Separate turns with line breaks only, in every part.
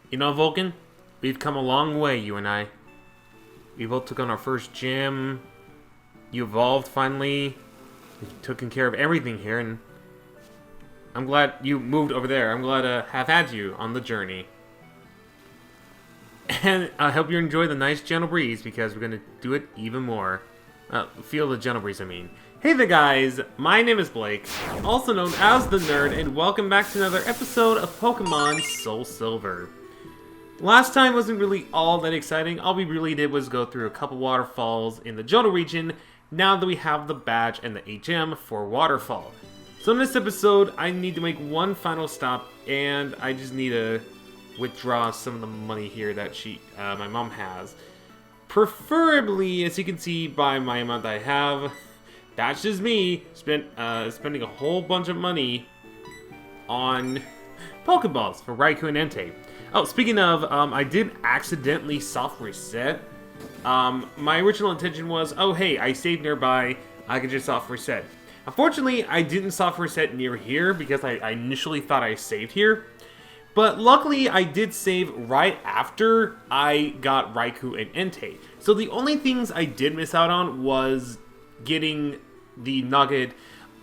You know, Vulcan, we've come a long way, you and I. We both took on our first gym. You evolved finally. We've taken care of everything here, and I'm glad you moved over there. I'm glad to have had you on the journey. And I hope you enjoy the nice gentle breeze, because we're going to do it even more. Feel the gentle breeze, I mean. Hey there, guys. My name is Blake, also known as The Nerd, and welcome back to another episode of Pokémon SoulSilver. Last time wasn't really all that exciting. All we really did was go through a couple waterfalls in the Johto region, now that we have the badge and the HM for Waterfall. So in this episode, I need to make one final stop, and I just need to withdraw some of the money here that my mom has. Preferably, as you can see by my amount that I have, that's just me spending a whole bunch of money on Pokeballs for Raikou and Entei. Oh, speaking of, I did accidentally soft reset. My original intention was, oh hey, I saved nearby, I could just soft reset. Unfortunately, I didn't soft reset near here because I initially thought I saved here. But luckily, I did save right after I got Raikou and Entei. So the only things I did miss out on was getting the nugget.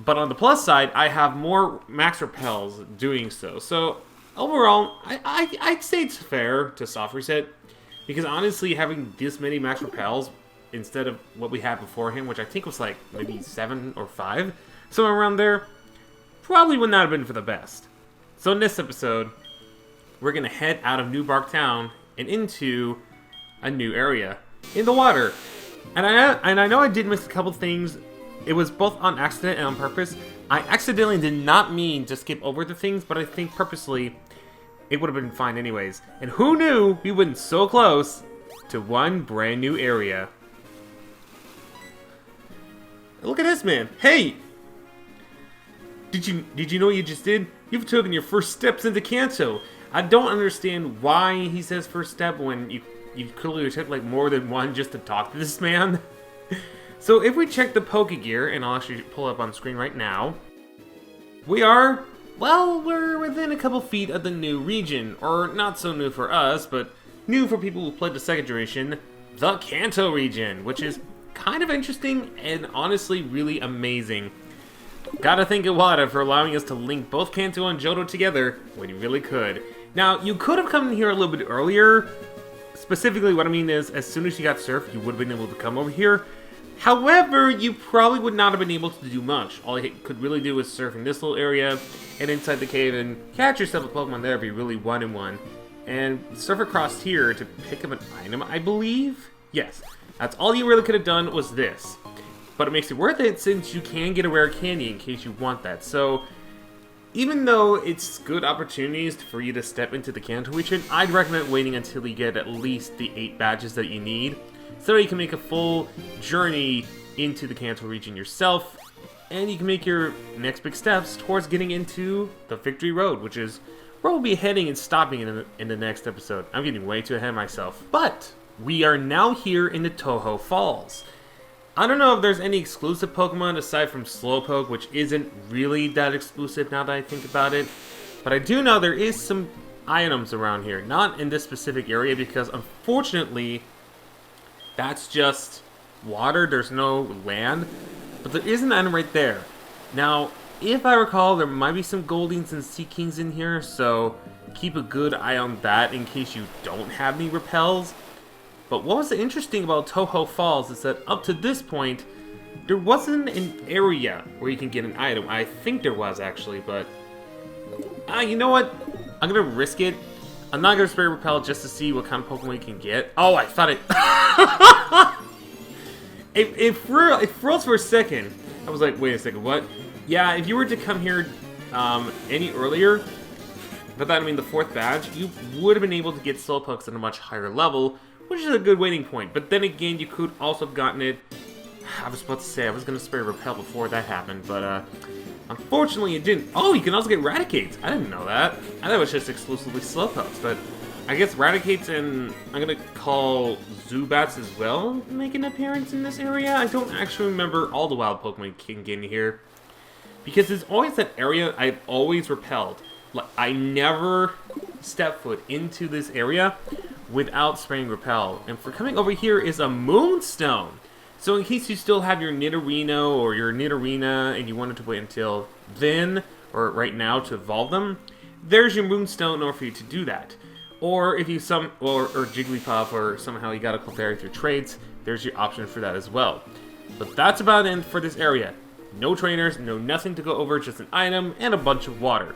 But on the plus side, I have more max repels doing so. So overall, I'd say it's fair to soft reset. Because honestly, having this many max repels instead of what we had beforehand, which I think was like maybe 7 or 5, somewhere around there, probably would not have been for the best. So in this episode, we're going to head out of New Bark Town and into a new area in the water. And I know I did miss a couple things. It was both on accident and on purpose. I accidentally did not mean to skip over the things, but I think purposely it would have been fine anyways. And who knew we went so close to one brand new area. Look at this, man. Hey! Did you know what you just did? You've taken your first steps into Kanto. I don't understand why he says first step when you clearly took like more than one just to talk to this man. So if we check the Pokegear, and I'll actually pull up on screen right now, we're within a couple feet of the new region, or not so new for us, but new for people who played the second generation, the Kanto region, which is kind of interesting and honestly really amazing. Gotta thank Iwata for allowing us to link both Kanto and Johto together when you really could. Now, you could have come in here a little bit earlier. Specifically, what I mean is, as soon as you got surf, you would have been able to come over here. However, you probably would not have been able to do much. All you could really do is surf in this little area and inside the cave and catch yourself a Pokemon there if you really wanted one. And surf across here to pick up an item, I believe? Yes. That's all you really could have done was this. But it makes it worth it since you can get a rare candy in case you want that. So, even though it's good opportunities for you to step into the Kanto region, I'd recommend waiting until you get at least the 8 badges that you need, so you can make a full journey into the Kanto region yourself, and you can make your next big steps towards getting into the Victory Road, which is where we'll be heading and stopping in the next episode. I'm getting way too ahead of myself. But we are now here in the Toho Falls. I don't know if there's any exclusive Pokemon aside from Slowpoke, which isn't really that exclusive now that I think about it. But I do know there is some items around here. Not in this specific area because unfortunately that's just water. There's no land. But there is an item right there. Now, if I recall, there might be some Goldings and Seakings in here. So keep a good eye on that in case you don't have any repels. But what was interesting about Toho Falls is that up to this point, there wasn't an area where you can get an item. I think there was actually, but you know what? I'm gonna risk it. I'm not gonna spray repel just to see what kind of Pokemon you can get. Oh, I thought it froze for a second. I was like, wait a second, what? Yeah, if you were to come here any earlier, but that I mean the 4th badge, you would have been able to get Slowpokes at a much higher level, which is a good waiting point. But then again, you could also have gotten it. I was about to say I was going to spray Repel before that happened, but unfortunately it didn't. Oh, you can also get Raticates. I didn't know that. I thought it was just exclusively Slowpokes, but I guess Raticates and I'm going to call Zubats as well make an appearance in this area. I don't actually remember all the wild Pokemon you can get in here, because there's always that area I've always repelled. Like, I never step foot into this area without spraying Repel. And for coming over here is a Moonstone. So in case you still have your Nidorino or your Nidorina and you wanted to wait until then, or right now to evolve them, there's your Moonstone in order for you to do that. Or if you or Jigglypuff, or somehow you got a Clefairy through trades, there's your option for that as well. But that's about it for this area. No trainers, no nothing to go over, just an item and a bunch of water.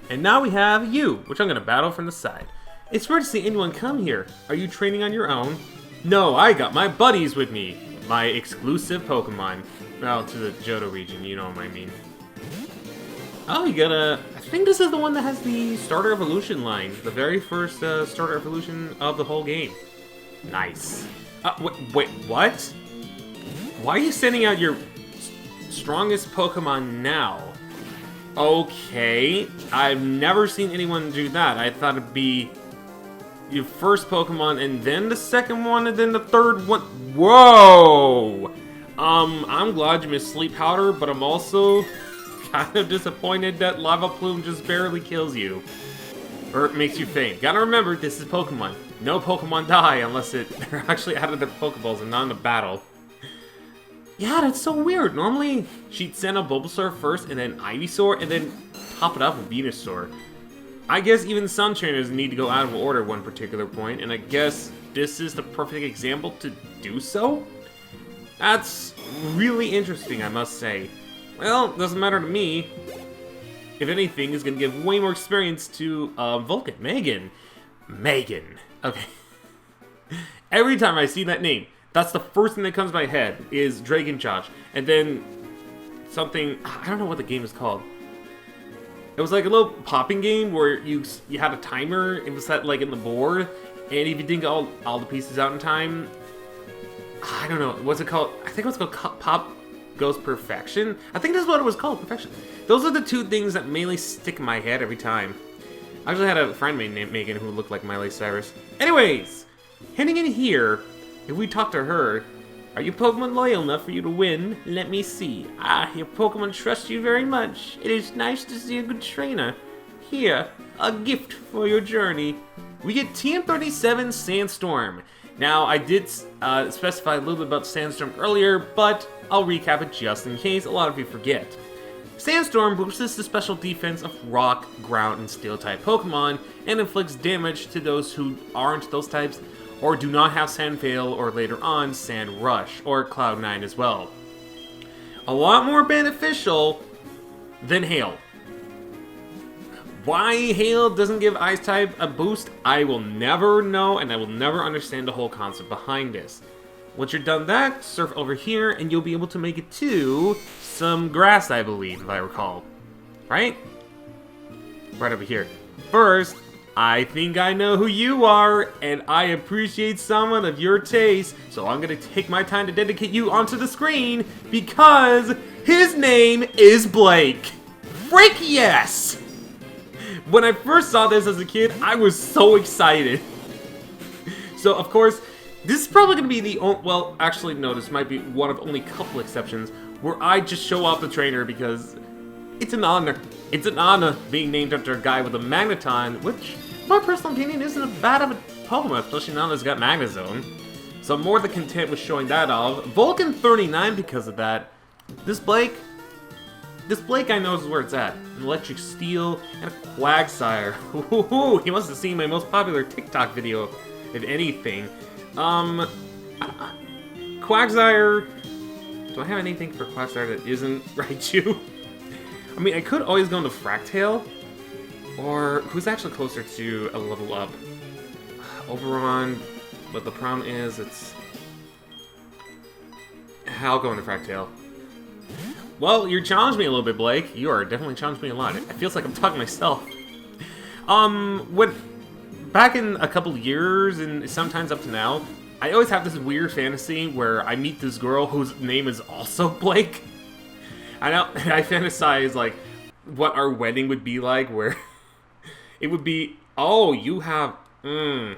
And now we have you, which I'm going to battle from the side. It's rare to see anyone come here. Are you training on your own? No, I got my buddies with me. My exclusive Pokemon. Well, to the Johto region, you know what I mean. Oh, you got a... I think this is the one that has the starter evolution line. The very first starter evolution of the whole game. Nice. Wait, what? Why are you sending out your strongest Pokemon now? Okay. I've never seen anyone do that. I thought it'd be your first Pokemon and then the second one and then the third one. Whoa! I'm glad you missed Sleep Powder, but I'm also kind of disappointed that Lava Plume just barely kills you. Or it makes you faint. Gotta remember, this is Pokemon. No Pokemon die unless they're actually out of their Pokeballs and not in a battle. Yeah, that's so weird. Normally, she'd send a Bulbasaur first and then Ivysaur and then top it up with Venusaur. I guess even Sun Trainers need to go out of order at one particular point, and I guess this is the perfect example to do so? That's really interesting, I must say. Well, doesn't matter to me. If anything, it's gonna give way more experience to Vulcan. Megan. Okay. Every time I see that name, that's the first thing that comes to my head is Dragon Josh. And then something, I don't know what the game is called. It was like a little popping game where you had a timer. It was set like in the board, and if you didn't get all the pieces out in time, I don't know. What's it called? I think it was called Pop Goes Perfection. I think that's what it was called, Perfection. Those are the two things that mainly stick in my head every time. I actually had a friend named Megan who looked like Miley Cyrus. Anyways, heading in here, if we talk to her, are you Pokemon loyal enough for you to win? Let me see. Your Pokemon trusts you very much. It is nice to see a good trainer. Here, a gift for your journey. We get TM37 Sandstorm. Now, I did specify a little bit about Sandstorm earlier, but I'll recap it just in case a lot of you forget. Sandstorm boosts the special defense of Rock, Ground, and Steel-type Pokemon, and inflicts damage to those who aren't those types, or do not have Sand Veil, or later on, Sand Rush, or Cloud 9 as well. A lot more beneficial than Hail. Why Hail doesn't give Ice type a boost, I will never know, and I will never understand the whole concept behind this. Once you're done that, surf over here, and you'll be able to make it to some grass, I believe, if I recall. Right? Right over here. First, I think I know who you are, and I appreciate someone of your taste, so I'm gonna take my time to dedicate you onto the screen, because his name is Blake. Frick yes! When I first saw this as a kid, I was so excited. So, of course, this is probably gonna be the only, well, actually, no, this might be one of only a couple exceptions, where I just show off the trainer because it's an honor. It's an honor being named after a guy with a Magneton, which, in my personal opinion, isn't a bad of a Pokemon, especially now that it's got Magnezone. So I'm more than content with showing that off. Vulcan 39 because of that. This Blake I know is where it's at. An Electric Steel and a Quagsire. Ooh, he must have seen my most popular TikTok video, if anything. Quagsire. Do I have anything for Quagsire that isn't Raichu? I mean, I could always go into Fractail, or who's actually closer to a level up? Oberon, but the problem is I'll go into Fractail. Well, you challenged me a little bit, Blake. You are definitely challenged me a lot. It feels like I'm talking to myself. Back in a couple years, and sometimes up to now, I always have this weird fantasy where I meet this girl whose name is also Blake. I fantasize, like, what our wedding would be like, where it would be, oh, you have, I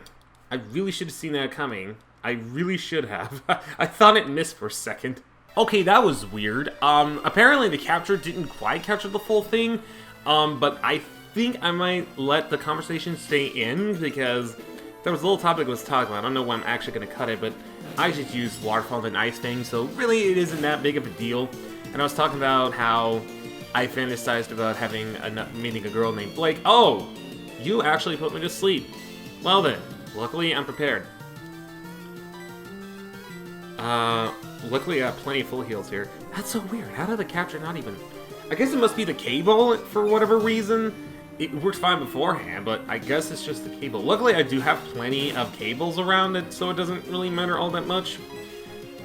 really should have seen that coming. I really should have. I thought it missed for a second. Okay, that was weird. Apparently the capture didn't quite capture the full thing, but I think I might let the conversation stay in because there was a little topic I was talking about. I don't know when I'm actually going to cut it, but I just used waterfall and ice thing, so really it isn't that big of a deal. And I was talking about how I fantasized about meeting a girl named Blake. Oh, you actually put me to sleep. Well then, luckily I'm prepared. Luckily I have plenty of full heals here. That's so weird. How did the capture not even... I guess it must be the cable for whatever reason. It works fine beforehand, but I guess it's just the cable. Luckily, I do have plenty of cables around it, so it doesn't really matter all that much.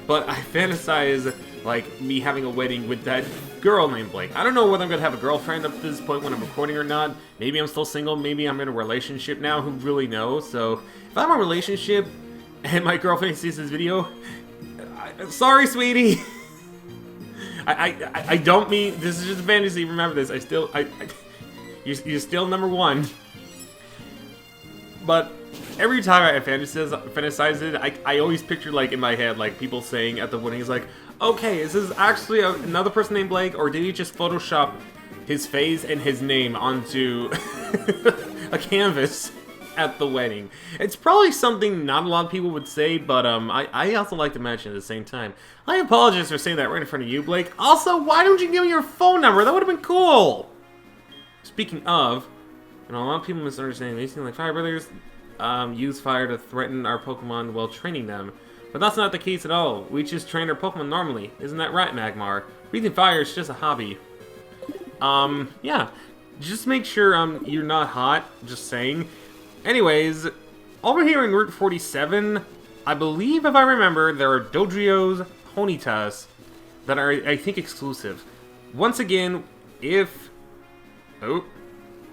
But I fantasize, like, me having a wedding with that girl named Blake. I don't know whether I'm gonna have a girlfriend up to this point when I'm recording or not. Maybe I'm still single, maybe I'm in a relationship now, who really knows? So, if I'm in a relationship and my girlfriend sees this video, sorry, sweetie! I don't mean, this is just a fantasy, remember this, you're still number one. But every time I fantasize it, I always picture, like, in my head, like, people saying at the wedding, is like, okay, is this actually another person named Blake, or did he just Photoshop his face and his name onto a canvas at the wedding? It's probably something not a lot of people would say, but I also like to mention at the same time. I apologize for saying that right in front of you, Blake. Also, why don't you give me your phone number? That would have been cool! Speaking of, a lot of people misunderstand me. Like Fire Brothers use fire to threaten our Pokemon while training them. But that's not the case at all. We just train our Pokemon normally. Isn't that right, Magmar? Breathing fire is just a hobby. Yeah. Just make sure you're not hot. Just saying. Anyways, over here in Route 47, I believe, if I remember, there are Dodrio's Ponytas that are, I think, exclusive. Once again, if... Oh,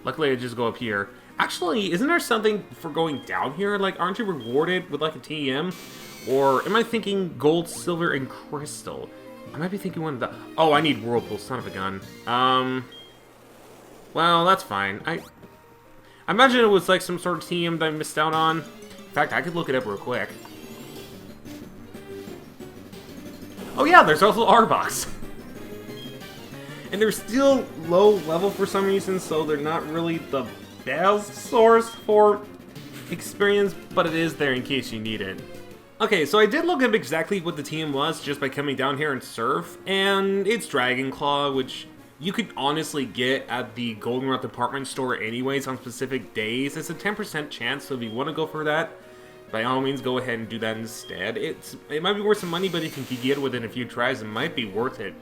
luckily I just go up here. Actually, isn't there something for going down here? Like, aren't you rewarded with, like, a TM? Or am I thinking gold, silver, and crystal? I might be thinking one of the... Oh, I need Whirlpool, son of a gun. Well, that's fine. I imagine it was, like, some sort of TM that I missed out on. In fact, I could look it up real quick. Oh yeah, there's also Arbok. And they're still low level for some reason, so they're not really the best source for experience, but it is there in case you need it. Okay, so I did look up exactly what the team was just by coming down here and surf, and it's Dragon Claw, which you could honestly get at the Goldenrod department store anyways on specific days. It's a 10% chance, so if you want to go for that, by all means go ahead and do that instead. It might be worth some money, but if you can get it within a few tries, it might be worth it.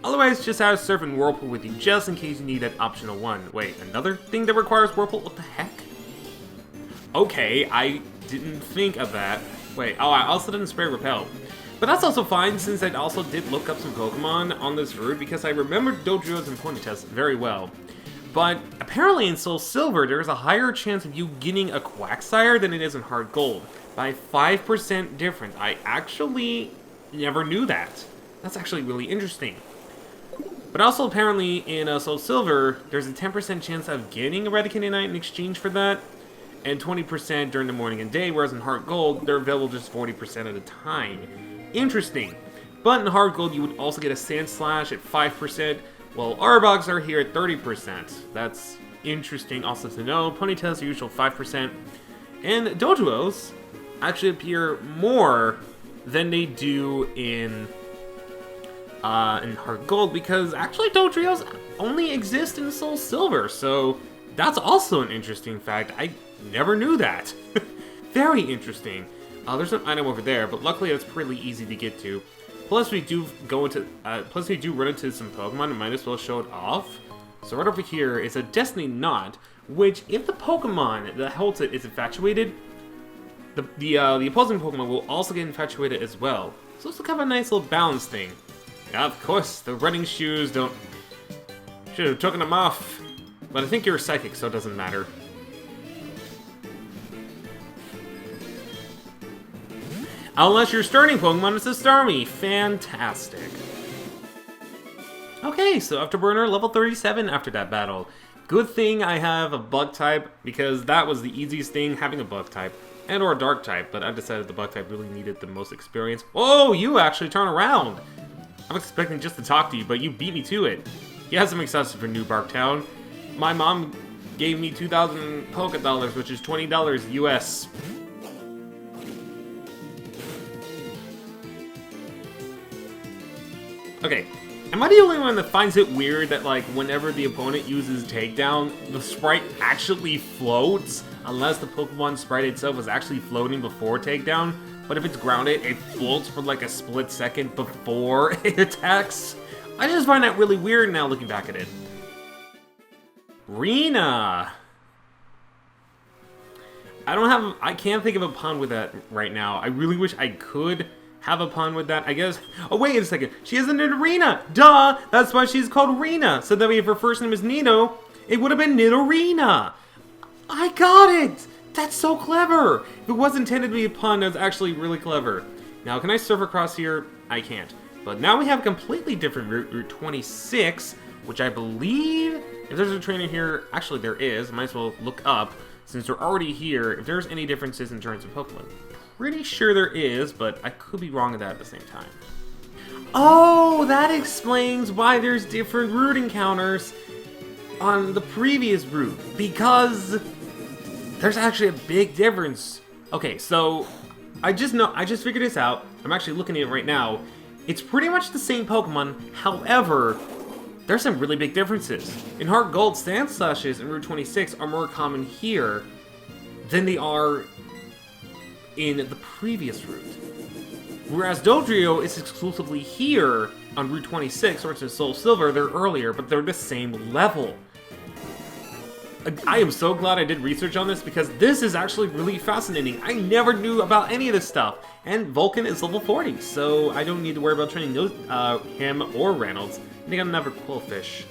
Otherwise, just have Surf and Whirlpool with you, just in case you need that optional one. Wait, another thing that requires Whirlpool? What the heck? Okay, I didn't think of that. Wait, oh, I also didn't spray Repel. But that's also fine, since I also did look up some Pokemon on this route, because I remembered Dodrios and Ponytas very well. But apparently in SoulSilver, there's a higher chance of you getting a Quagsire than it is in Hard Gold. By 5% difference. I actually never knew that. That's actually really interesting. But also, apparently, in SoulSilver, there's a 10% chance of getting a Reticanite in exchange for that, and 20% during the morning and day, whereas in Heart Gold, they're available just 40% at a time. Interesting. But in Heart Gold, you would also get a Sand Slash at 5%, while Arbogs are here at 30%. That's interesting also to know. Ponytails are usual 5%, and Dodrios actually appear more than they do in Heart Gold, because actually Dodrios only exist in SoulSilver, so that's also an interesting fact. I never knew that. Very interesting. There's an item over there, but luckily it's pretty easy to get to. Plus we do run into some Pokemon and might as well show it off. So right over here is a Destiny Knot, which if the Pokemon that holds it is infatuated, the opposing Pokemon will also get infatuated as well. So it's kind of a nice little balance thing. Yeah, of course, the running shoes don't... Should have taken them off. But I think you're a psychic, so it doesn't matter. Unless your starting Pokemon is a Starmie. Fantastic. Okay, so Afterburner, level 37 after that battle. Good thing I have a Bug type, because that was the easiest thing, having a Bug type. And or a Dark type, but I decided the Bug type really needed the most experience. Oh, you actually turn around! I'm expecting just to talk to you, but you beat me to it. Yeah, I'm excited for New Bark Town. My mom gave me 2,000 Poké Dollars, which is $20 US. Okay, am I the only one that finds it weird that, like, whenever the opponent uses Takedown, the sprite actually floats, unless the Pokemon sprite itself was actually floating before Takedown? But if it's grounded, it floats for like a split second before it attacks? I just find that really weird now looking back at it. Rena! I can't think of a pun with that right now. I really wish I could have a pun with that, I guess. Oh, wait a second. She has an arena. Duh! That's why she's called Rena. So that way if her first name is Nito, it would have been Nidorina. I got it! That's so clever! If it was intended to be a pun, that's actually really clever. Now, can I surf across here? I can't. But now we have a completely different route, Route 26, which I believe, if there's a trainer here, actually there is, might as well look up, since they're already here, if there's any differences in terms of Pokemon. Pretty sure there is, but I could be wrong with that at the same time. Oh, that explains why there's different route encounters on the previous route, because there's actually a big difference. Okay, so I just figured this out. I'm actually looking at it right now. It's pretty much the same Pokemon, however, there's some really big differences. In Heart Gold, Sand Slashes in Route 26 are more common here than they are in the previous route. Whereas Dodrio is exclusively here on Route 26, or it's in SoulSilver, they're earlier, but they're the same level. I am so glad I did research on this because this is actually really fascinating. I never knew about any of this stuff. And Vulcan is level 40, so I don't need to worry about training those, him or Reynolds. I think I'm another Quillfish.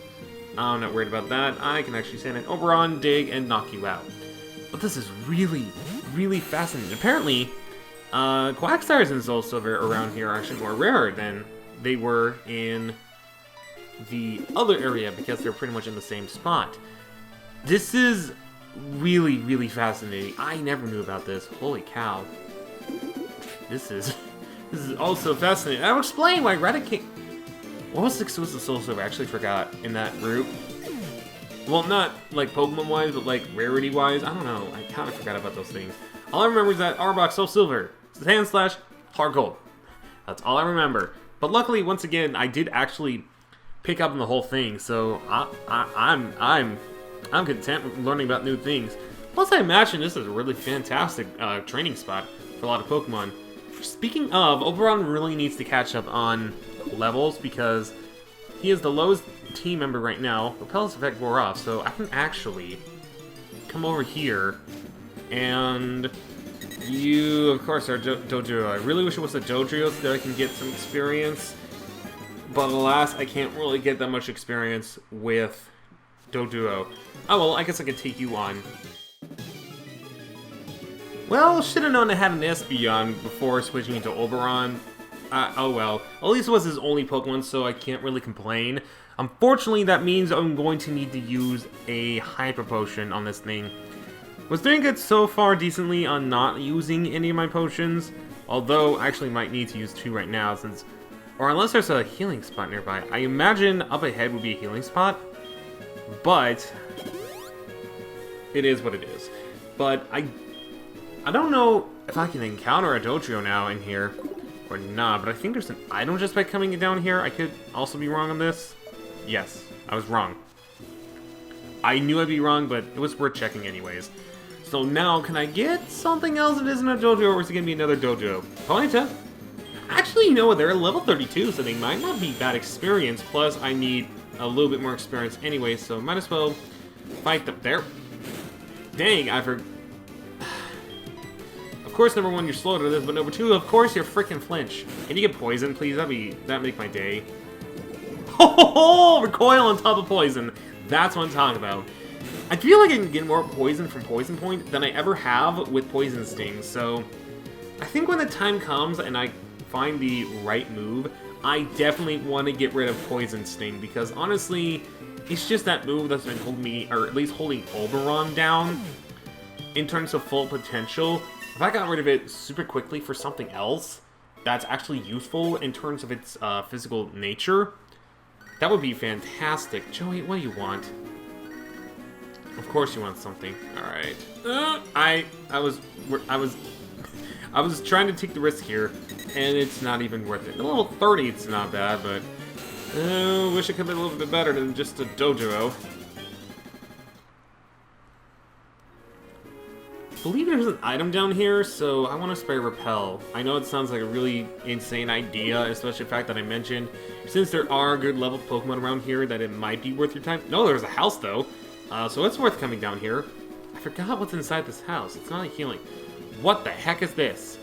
I'm not worried about that. I can actually send an Oberon, dig, and knock you out. But this is really, really fascinating. Apparently, Quagsires in SoulSilver around here are actually more rare than they were in the other area because they're pretty much in the same spot. This is really, really fascinating. I never knew about this. Holy cow. This is also fascinating. I'll explain why Raticate... What was exclusive SoulSilver? I actually forgot in that route. Well, not like Pokemon-wise, but like rarity-wise. I don't know. I kind of forgot about those things. All I remember is that Arbok SoulSilver, Sand Slash, Heart Gold. That's all I remember. But luckily, once again, I did actually pick up on the whole thing, so I'm content with learning about new things. Plus, I imagine this is a really fantastic training spot for a lot of Pokemon. Speaking of, Oberon really needs to catch up on levels because he is the lowest team member right now. Repel's effect wore off, so I can actually come over here and you, of course, are Dodrio. I really wish it was a Dodrio so that I can get some experience, but alas, I can't really get that much experience with Dodrio. Oh well, I guess I can take you on. Well, should've known I had an Espeon before switching into Oberon. Oh well. At least it was his only Pokemon, so I can't really complain. Unfortunately, that means I'm going to need to use a Hyper Potion on this thing. Was doing good so far decently on not using any of my potions, although I actually might need to use 2 right now since... Or unless there's a healing spot nearby. I imagine up ahead would be a healing spot, but it is what it is. But I don't know if I can encounter a Dodrio now in here or not, but I think there's an item just by coming down here. I could also be wrong on this. Yes, I was wrong. I knew I'd be wrong, but it was worth checking anyways. So now, can I get something else that isn't a Dodrio, or is it going to be another Dodrio? Ponyta? Actually, you know what, they're level 32, so they might not be bad experience, plus I need a little bit more experience anyway, so might as well fight them there. Dang, I forgot. Of course, number 1, you're slow to this, but number 2, of course, you're freaking flinch. Can you get poison, please? That'd make my day. Ho ho ho! Recoil on top of poison. That's what I'm talking about. I feel like I can get more poison from Poison Point than I ever have with Poison Sting, so I think when the time comes and I find the right move, I definitely want to get rid of Poison Sting, because honestly, it's just that move that's been holding me, or at least holding Oberon down in terms of full potential. If I got rid of it super quickly for something else that's actually useful in terms of its physical nature, that would be fantastic. Joey, what do you want? Of course you want something. Alright. I was trying to take the risk here, and it's not even worth it. At level 30, it's not bad, but wish it could be a little bit better than just a dojo. I believe there's an item down here, so I want to spray Repel. I know it sounds like a really insane idea, especially the fact that I mentioned, since there are good level Pokemon around here, that it might be worth your time. No, there's a house, though, so it's worth coming down here. I forgot what's inside this house. It's not a healing. What the heck is this?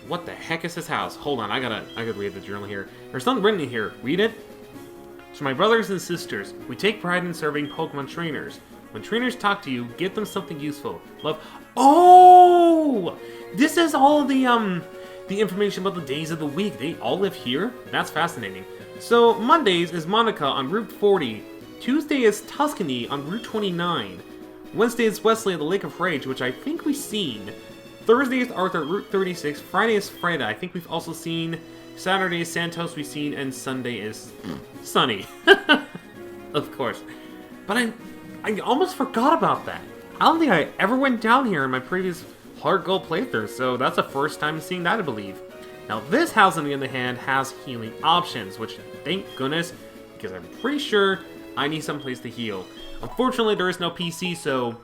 What the heck is this house? Hold on, I gotta read the journal here. There's something written in here. Read it. To my brothers and sisters, we take pride in serving Pokemon trainers. When trainers talk to you, give them something useful. Love. Oh! This is all the information about the days of the week. They all live here? That's fascinating. So, Mondays is Monica on Route 40. Tuesday is Tuscany on Route 29. Wednesday is Wesley at the Lake of Rage, which I think we've seen. Thursday is Arthur at Route 36. Friday is Freda. I think we've also seen. Saturday is Santos we've seen. And Sunday is Sunny. Of course. But I almost forgot about that. I don't think I ever went down here in my previous Heart Gold playthrough, so that's the first time seeing that, I believe. Now this house, on the other hand, has healing options, which, thank goodness, because I'm pretty sure I need some place to heal. Unfortunately, there is no PC, so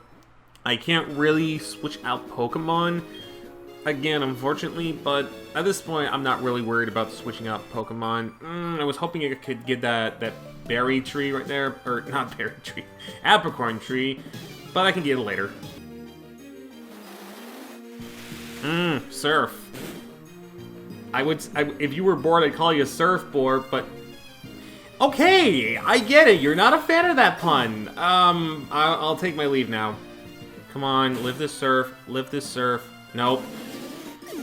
I can't really switch out Pokemon again, unfortunately, but at this point, I'm not really worried about switching out Pokemon. I was hoping I could get that berry tree right there, or not berry tree, apricorn tree, but I can get it later. Surf. If you were bored, I'd call you a surfboard, but okay, I get it. You're not a fan of that pun. I'll take my leave now. Come on, live this surf. Live this surf. Nope.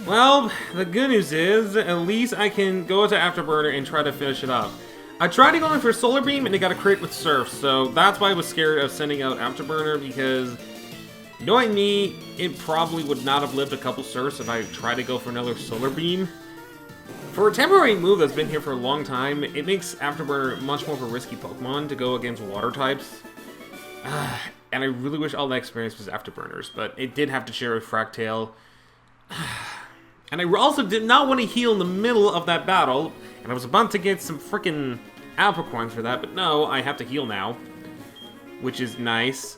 Well, the good news is, at least I can go to Afterburner and try to finish it up. I tried going for Solar Beam and it got a crit with Surf, so that's why I was scared of sending out Afterburner, because knowing me, it probably would not have lived a couple Surfs if I tried to go for another Solar Beam. For a temporary move that's been here for a long time, it makes Afterburner much more of a risky Pokemon to go against water types. And I really wish all that experience was Afterburners, but it did have to share with Fractail. And I also did not want to heal in the middle of that battle, and I was about to get some freaking Apricorns for that, but no, I have to heal now, which is nice.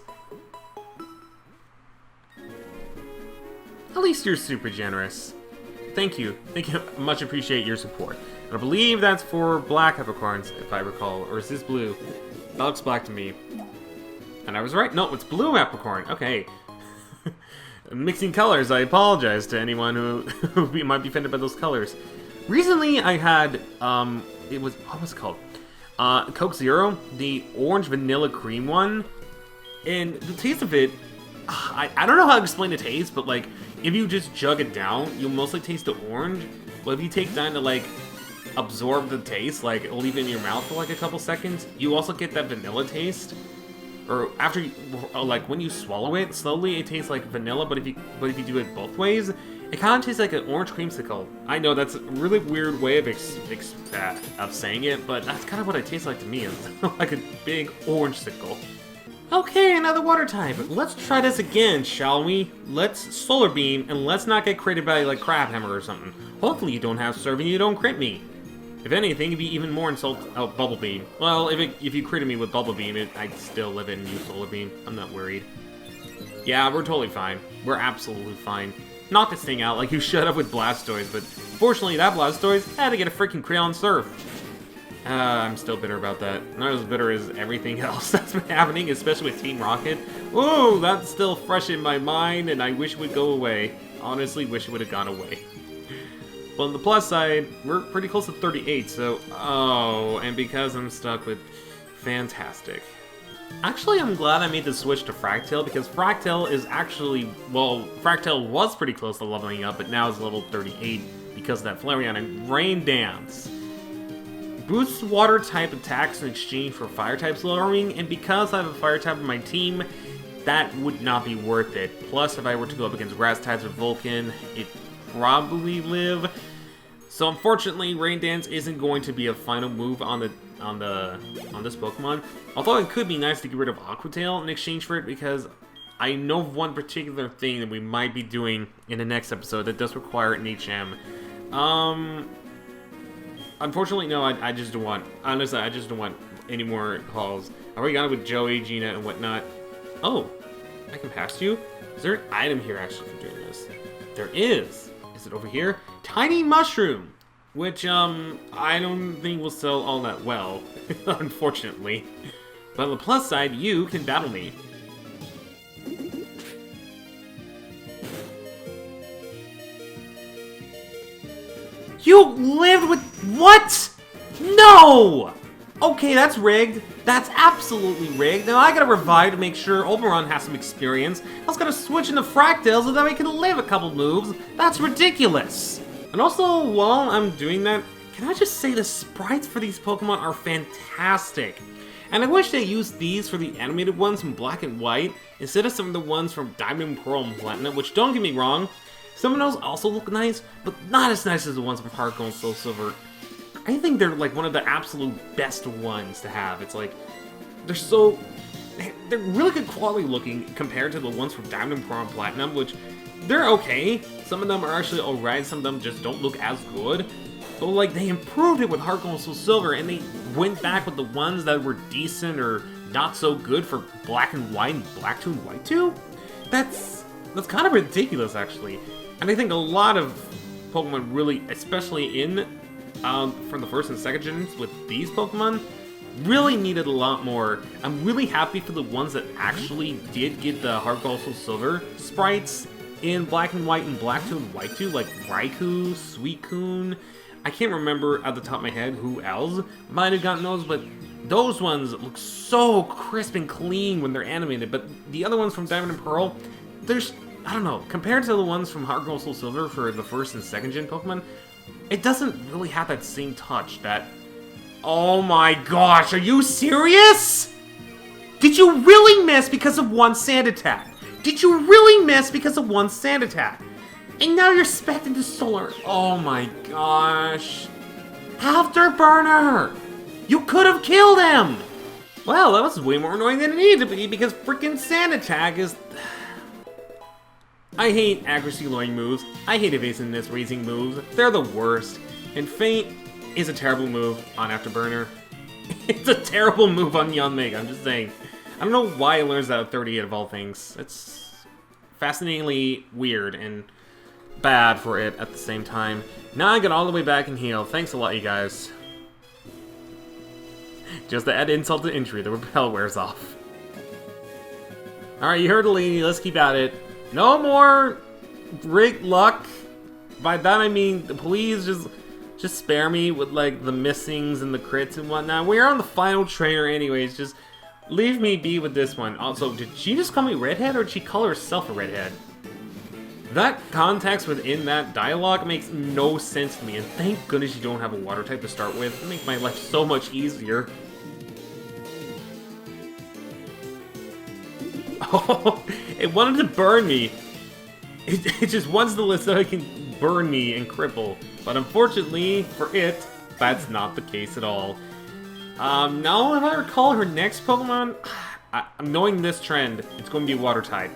At least you're super generous. Thank you. Thank you. Much appreciate your support. And I believe that's for black Apricorns, if I recall, or is this blue? That looks black to me. And I was right. No, it's blue Apricorn. Okay. Mixing colors, I apologize to anyone who might be offended by those colors. Recently, I had, what was it called? Coke Zero, the orange vanilla cream one. And the taste of it, I don't know how to explain the taste, but like, if you just jug it down, you'll mostly taste the orange. But if you take time to like, absorb the taste, like, leave it in your mouth for like a couple seconds, you also get that vanilla taste. Or after, like, when you swallow it slowly, it tastes like vanilla. But if you do it both ways, it kind of tastes like an orange creamsicle. I know that's a really weird way of saying it, but that's kind of what it tastes like to me. It's like a big orange sickle. Okay, another water type. Let's try this again, shall we? Let's Solar Beam, and let's not get critted by like Crab Hammer or something. Hopefully you don't have Surf and you don't crit me. If anything, it'd be even more Bubble Beam. Well, if you critted me with Bubble Beam, I'd still live in and use Solar Beam. I'm not worried. Yeah, we're totally fine. We're absolutely fine. Knock this thing out like you should have with Blastoise, but fortunately that Blastoise had to get a freaking crit on Surf. I'm still bitter about that. Not as bitter as everything else that's been happening, especially with Team Rocket. Ooh, that's still fresh in my mind, and I wish it would go away. Honestly, wish it would have gone away. But on the plus side, we're pretty close to 38, so... Oh, and because I'm stuck with Fantastic. Actually, I'm glad I made the switch to Fractail, because Fractail is actually... Well, Fractail was pretty close to leveling up, but now it's level 38 because of that Flareon and Rain Dance. Boosts water-type attacks in exchange for fire-type slowing, and because I have a fire-type on my team, that would not be worth it. Plus, if I were to go up against grass types with Vulcan, it probably live. So unfortunately, Rain Dance isn't going to be a final move on the on this Pokemon. Although it could be nice to get rid of Aquatail in exchange for it, because I know of one particular thing that we might be doing in the next episode that does require an HM. Unfortunately, no, I just don't want... Honestly, I just don't want any more calls. I already got it with Joey, Gina, and whatnot. Oh, I can pass you? Is there an item here, actually, for doing this? There is. Is it over here? Tiny Mushroom! Which, I don't think will sell all that well, unfortunately. But on the plus side, you can battle me. You lived with... What? No! Okay, that's rigged. That's absolutely rigged. Now I gotta revive to make sure Oberon has some experience. I was gonna switch into Fractale so that we can live a couple moves. That's ridiculous. And also, while I'm doing that, can I just say the sprites for these Pokemon are fantastic. And I wish they used these for the animated ones from Black and White, instead of some of the ones from Diamond, Pearl, and Platinum, which, don't get me wrong, some of those also look nice, but not as nice as the ones from Heart Gold and SoulSilver. I think they're like one of the absolute best ones to have. It's like, they're really good quality looking compared to the ones from Diamond, Pearl, and Platinum, which they're okay. Some of them are actually alright, some of them just don't look as good. But like, they improved it with Heart Gold and SoulSilver, and they went back with the ones that were decent or not so good for Black and White and Black 2 and White 2? That's kind of ridiculous, actually. And I think a lot of Pokemon really, especially in from the first and second gens with these Pokemon, really needed a lot more. I'm really happy for the ones that actually did get the Heart Gold SoulSilver sprites in Black and White and Black 2 and White 2, like Raikou, Suicune. I can't remember at the top of my head who else might have gotten those, but those ones look so crisp and clean when they're animated. But the other ones from Diamond and Pearl, there's, I don't know, compared to the ones from Heart Gold SoulSilver for the first and second gen Pokemon, it doesn't really have that same touch that... Oh my gosh, are you serious? Did you really miss because of one sand attack? Did you really miss because of one sand attack? And now you're expecting the solar... Oh my gosh. Afterburner! You could have killed him! Well, that was way more annoying than it needed to be, because freaking sand attack is... I hate accuracy lowering moves. I hate evasiveness raising moves. They're the worst. And Faint is a terrible move on Afterburner. It's a terrible move on Young Mega, I'm just saying. I don't know why it learns that at 38 of all things. It's fascinatingly weird and bad for it at the same time. Now I get all the way back and heal. Thanks a lot, you guys. Just to add insult to injury, the repel wears off. Alright, you heard the lady. Let's keep at it. No more rigged luck. By that I mean, please just spare me with like the missings and the crits and whatnot. We're on the final trainer anyways. Just leave me be with this one. Also, did she just call me redhead or did she call herself a redhead? That context within that dialogue makes no sense to me, and thank goodness you don't have a water type to start with. It makes my life so much easier. Oh, it wanted to burn me. It just wants to list that it can burn me and cripple. But unfortunately for it, that's not the case at all. Now, if I recall her next Pokemon, knowing this trend, it's going to be water type.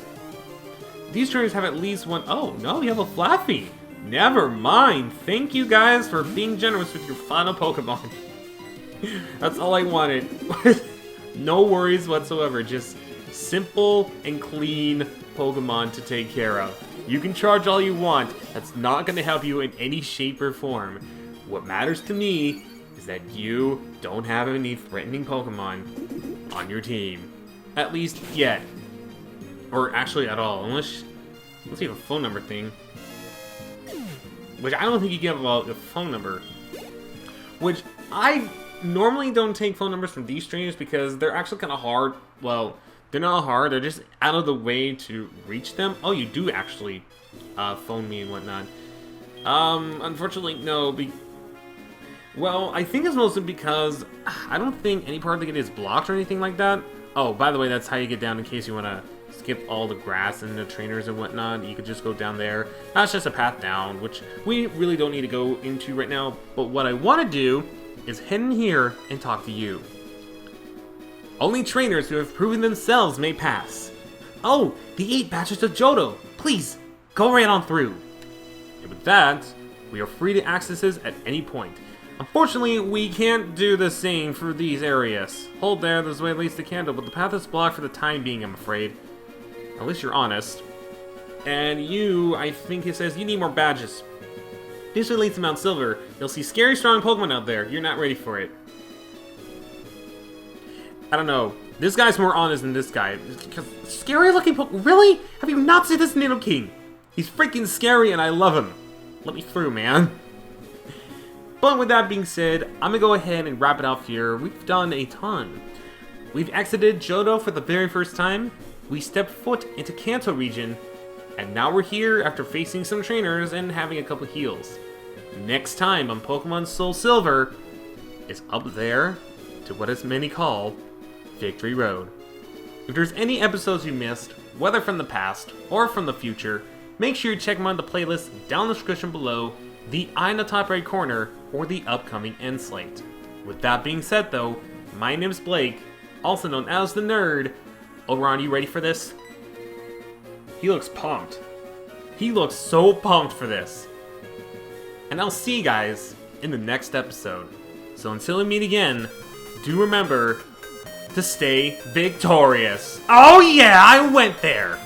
These trainers have at least one... Oh, no, you have a Flaffy. Never mind. Thank you guys for being generous with your final Pokemon. That's all I wanted. No worries whatsoever. Just simple and clean Pokemon to take care of. You can charge all you want. That's not going to help you in any shape or form. What matters to me is that you don't have any threatening Pokemon on your team. At least yet. Or actually at all. Unless you have a phone number thing. Which I don't think you give a phone number. Which I normally don't take phone numbers from these trainers because they're actually kind of hard. Well, they're not hard. They're just out of the way to reach them. Oh, you do actually phone me and whatnot. Unfortunately, no. Well, I think it's mostly because I don't think any part of the game is blocked or anything like that. Oh, by the way, that's how you get down in case you want to skip all the grass and the trainers and whatnot. You could just go down there. That's just a path down, which we really don't need to go into right now. But what I want to do is hidden here and talk to you. Only trainers who have proven themselves may pass. Oh, the 8 batches of Johto! Please, go right on through. And with that, we are free to access this at any point. Unfortunately, we can't do the same for these areas. Hold there, this way leads to Kanto, but the path is blocked for the time being, I'm afraid. At least you're honest. And you, I think it says you need more badges. This way leads to Mount Silver. You'll see scary strong Pokemon out there. You're not ready for it. I don't know. This guy's more honest than this guy. Scary looking Pokemon? Really? Have you not seen this Nidoking? He's freaking scary and I love him. Let me through, man. But with that being said, I'm gonna go ahead and wrap it off here. We've done a ton. We've exited Johto for the very first time. We stepped foot into Kanto region. And now we're here after facing some trainers and having a couple heals. Next time on Pokemon SoulSilver is up there to what is many call Victory Road. If there's any episodes you missed, whether from the past or from the future, make sure you check them out in the playlist down in the description below, the eye in the top right corner, or the upcoming end slate. With that being said though, my name's Blake, also known as the Nerd. Oberon, you ready for this? He looks pumped. He looks so pumped for this. And I'll see you guys in the next episode. So until we meet again, do remember to stay victorious. Oh yeah, I went there!